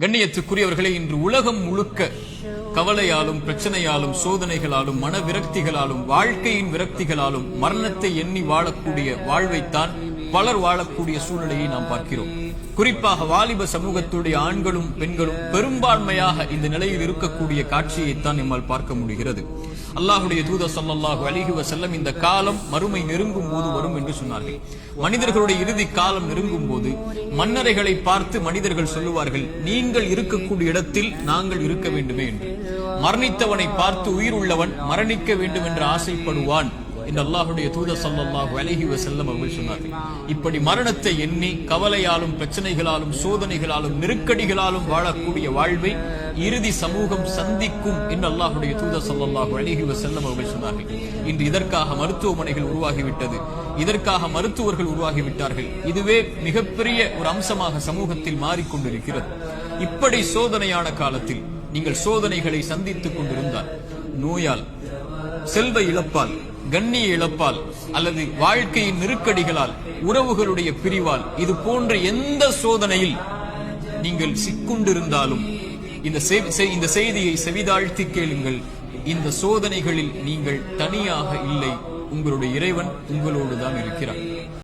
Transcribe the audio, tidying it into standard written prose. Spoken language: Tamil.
கண்ணியத்துக்குரியவர்களே, இன்று உலகம் முழுக்க கவலையாலும் பிரச்சனையாலும் சோதனைகளாலும் மன விரக்திகளாலும் வாழ்க்கையின் விரக்திகளாலும் மரணத்தை எண்ணி வாழக்கூடிய வாழ்வைத்தான் பலர் வாழக்கூடிய சூழ்நிலையை நாம் பார்க்கிறோம். குறிப்பாக வாலிப சமூகத்துடைய ஆண்களும் பெண்களும் பெரும்பான்மையாக இந்த நிலையில் இருக்கக்கூடிய காட்சியைத்தான் நம்மால் பார்க்க முடிகிறது. அல்லாஹுடைய தூதர் ஸல்லல்லாஹு அலைஹி வஸல்லம் இந்த காலம் மறுமை நெருங்கும் போது வரும் என்று சொன்னார்கள். மனிதர்களுடைய இறுதி காலம் நெருங்கும் போது மன்னரைகளை பார்த்து மனிதர்கள் சொல்லுவார்கள், நீங்கள் இருக்கக்கூடிய இடத்தில் நாங்கள் இருக்க வேண்டுமே என்று. மரணித்தவனை பார்த்து உயிர் உள்ளவன் மரணிக்க வேண்டும் என்று ஆசைப்படுவான் என்று அல்லாஹுடைய தூதர் ஸல்லல்லாஹு அலைஹி வஸல்லம் அவர்கள் சொன்னார்கள். இப்படி மரணத்தை எண்ணி கவலையாலும் பிரச்சனைகளாலும் சோதனைகளாலும் நெருக்கடிகளாலும் வாழக்கூடிய வாழ்வை இறுதி சமூகம் சந்திக்கும் என்று அல்லாஹுடைய தூதர் ஸல்லல்லாஹு அலைஹி வஸல்லம் அவர்கள் சொன்னார்கள். இன்று இதற்காக மருத்துவமனைகள் உருவாகிவிட்டது, இதற்காக மருத்துவர்கள் உருவாகிவிட்டார்கள். இதுவே மிகப்பெரிய ஒரு அம்சமாக சமூகத்தில் மாறிக்கொண்டிருக்கிறது. இப்படி சோதனையான காலத்தில் நீங்கள் சோதனைகளை சந்தித்துக் கொண்டிருந்தால், நோயால், செல்வ இழப்பால், கண்ணிய இழப்பால் அல்லது வாழ்க்கையின் நெருக்கடிகளால், உறவுகளுடைய பிரிவால், இது போன்ற எந்த சோதனையில் நீங்கள் சிக்குண்டிருந்தாலும் இந்த செய்தியை செவிதாழ்த்தி கேளுங்கள். இந்த சோதனைகளில் நீங்கள் தனியாக இல்லை, உங்களுடைய இறைவன் உங்களோடு தான் இருக்கிறார்.